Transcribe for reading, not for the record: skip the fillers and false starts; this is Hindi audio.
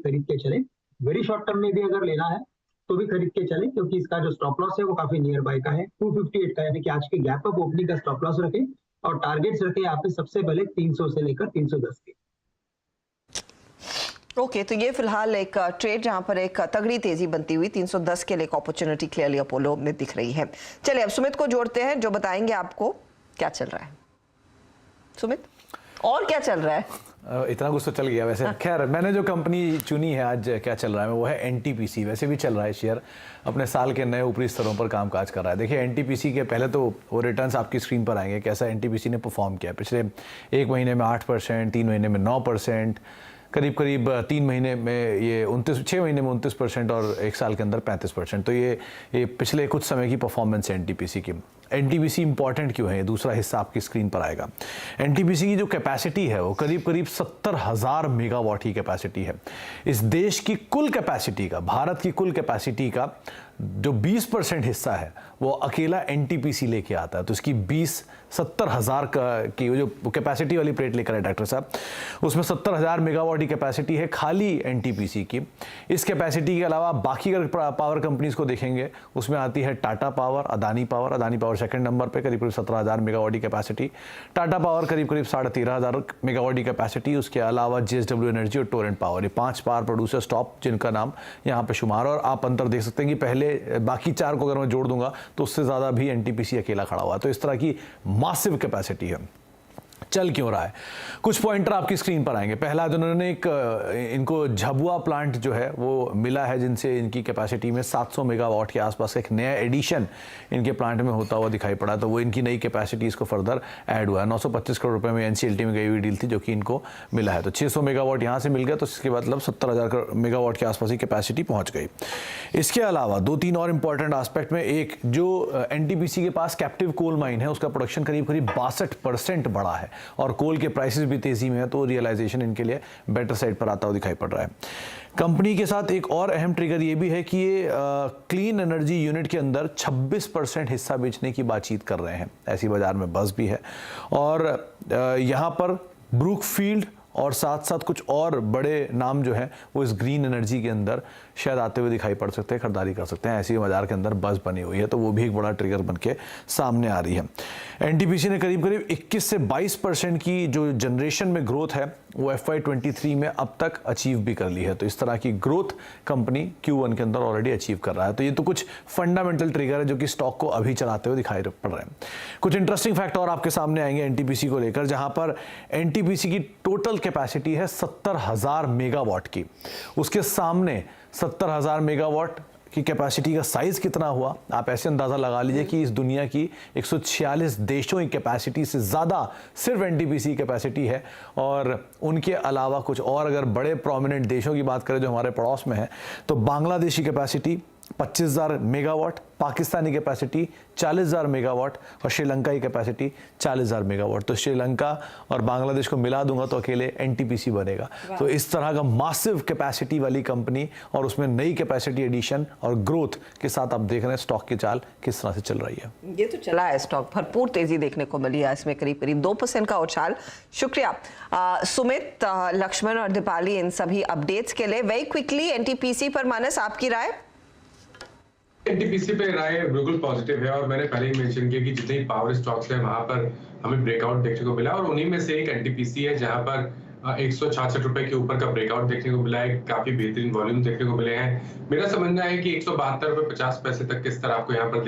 खरीद के चले। वेरी शॉर्ट टर्म में भी अगर लेना है तो भी खरीद के चले, क्योंकि इसका जो स्टॉप लॉस है वो काफी नियर बाय का है, 258 का, यानी कि आज के गैप अप ओपनिंग का स्टॉप लॉस रखें और टारगेट्स रखें यहाँ पे सबसे पहले 300 से लेकर 310 के। ओके, तो ये फिलहाल एक ट्रेड जहां पर एक तगड़ी तेजी बनती हुई 310 के लिए एक अपॉर्चुनिटी क्लियरली अपोलो में दिख रही है। चलिए अब सुमित को जोड़ते हैं जो बताएंगे आपको क्या चल रहा है। सुमित, और क्या चल रहा है? इतना कुछ तो चल गया वैसे। खैर, मैंने जो कंपनी चुनी है आज क्या चल रहा है वो है एनटीपीसी। वैसे भी चल रहा है शेयर अपने साल के नए ऊपरी स्तरों पर कामकाज कर रहा है। देखिए एनटीपीसी के पहले तो वो रिटर्न्स आपकी स्क्रीन पर आएंगे, कैसा एनटीपीसी ने परफॉर्म किया। पिछले एक महीने में 8%, 3 महीने में 9%, करीब 3 महीने में ये 6 महीने में 29% और एक साल के अंदर 35%। तो ये पिछले कुछ समय की परफॉर्मेंस है एनटीपीसी की। एनटीपीसी इंपॉर्टेंट क्यों है, दूसरा हिस्सा आपकी स्क्रीन पर आएगा। एनटीपीसी की जो कैपेसिटी है वो करीब 70,000 मेगावाट की कैपेसिटी है। इस देश की कुल कैपेसिटी का, भारत की कुल कैपेसिटी का जो 20% हिस्सा है वो अकेला एनटीपीसी लेके आता है। तो इसकी 70,000 की जो कैपेसिटी वाली प्लेट लेकर है डॉक्टर साहब, उसमें 70,000 मेगावाट की कैपेसिटी है खाली एनटीपीसी की। इस कैपेसिटी के अलावा बाकी अगर पावर कंपनीज को देखेंगे उसमें आती है Tata power, Adani power second number पे करीब 17,000 मेगावाट की कैपेसिटी, टाटा पावर करीब 13,500 मेगावाट की कैपेसिटी। उसके अलावा जेएसडब्ल्यू एनर्जी और टोरेंट पावर, ये 5 पावर प्रोड्यूसर्स टॉप जिनका नाम यहाँ पे शुमार। और आप अंतर देख सकते हैं कि पहले बाकी 4 को अगर मैं जोड़ दूंगा तो उससे ज़्यादा भी एनटीपीसी अकेला खड़ा हुआ। तो इस तरह की मासिव कैपेसिटी है। चल क्यों रहा है, कुछ पॉइंटर आपकी स्क्रीन पर आएंगे। पहला, जिन्होंने इनको झबुआ प्लांट जो है वो मिला है, जिनसे इनकी कैपेसिटी में 700 मेगावाट के आसपास एक नया एडिशन इनके प्लांट में होता हुआ दिखाई पड़ा। तो वो इनकी नई कैपेसिटी इसको फर्दर ऐड हुआ है। 925 करोड़ रुपए में एनसीएलटी में गई हुई डील थी जो कि इनको मिला है। तो 600 मेगावाट यहाँ से मिल गया, तो इसके मतलब 70,000 मेगावाट के आसपास ही कैपेसिटी पहुँच गई। इसके अलावा 2-3 और इंपॉर्टेंट आस्पेक्ट में, एक जो एनटीपीसी के पास कैप्टिव कोल माइन है उसका प्रोडक्शन करीब 62% बढ़ा है और कोल के प्राइसेस भी तेजी में है, तो रियलाइजेशन इनके लिए बेटर साइड पर आता हुआ दिखाई पड़ रहा है। कंपनी के साथ एक और अहम ट्रिगर ये भी है कि ये क्लीन एनर्जी यूनिट के अंदर 26% हिस्सा बेचने की बातचीत कर रहे हैं। ऐसी बाजार में बज़ भी है। और यहाँ पर ब्रूकफील्ड और साथ साथ कुछ और बड़े नाम जो हैं वो इस ग्रीन एनर्जी के अंदर शायद आते हुए दिखाई पड़ सकते हैं, खरीदारी कर सकते हैं। ऐसी बाजार के अंदर बज़ बनी हुई है, तो वो भी एक बड़ा ट्रिगर बन के सामने आ रही है। एनटीपीसी ने करीब 21 से 22% की जो जनरेशन में ग्रोथ है वो FY23 में अब तक अचीव भी कर ली है। तो इस तरह की ग्रोथ कंपनी Q1 के अंदर ऑलरेडी अचीव कर रहा है। तो ये तो कुछ फंडामेंटल ट्रिगर है जो कि स्टॉक को अभी चलाते हुए दिखाई पड़ रहे हैं। कुछ इंटरेस्टिंग फैक्ट और आपके सामने आएंगे एनटीपीसी को लेकर, जहां पर एनटीपीसी की टोटल कैपेसिटी है 70,000 मेगावाट की। उसके सामने 70,000 मेगावाट की कैपेसिटी का साइज कितना हुआ, आप ऐसे अंदाजा लगा लीजिए कि इस दुनिया की 146 देशों की कैपेसिटी से ज़्यादा सिर्फ एनटीपीसी कैपेसिटी है। और उनके अलावा कुछ और अगर बड़े प्रोमिनेंट देशों की बात करें जो हमारे पड़ोस में है, तो बांग्लादेश की capacity 25,000 megawatt, Pakistani capacity 40,000 megawatt और श्रीलंका की कैपेसिटी 40,000 मेगावाट। तो श्रीलंका और बांग्लादेश को मिला दूंगा तो अकेले एनटीपीसी बनेगा। तो इस तरह का मासिव कैपेसिटी वाली कंपनी और उसमें नई कैपेसिटी एडिशन और ग्रोथ के साथ आप देख रहे हैं स्टॉक की चाल किस तरह से चल रही है। ये तो चला है, स्टॉक भरपूर तेजी देखने को मिली है, इसमें करीब 2% का उछाल। शुक्रिया सुमित, लक्ष्मण और दीपाली इन सभी अपडेट्स के लिए। वेरी क्विकली एनटीपीसी पर मानस आपकी राय? एनटीपीसी पे राय बिल्कुल पॉजिटिव है और मैंने पहले ही मेंशन किया कि जितने पावर स्टॉक्स हैं वहां पर हमें ब्रेकआउट देखने को मिला और उन्हीं में से एक एनटीपीसी है जहां पर 166 रुपए के ऊपर का ब्रेकआउट देखने को मिला है। काफी बेहतरीन वॉल्यूम देखने को मिले हैं। मेरा समझना है कि 172 रुपए 50 पैसे तक किस तरह आपको यहाँ पर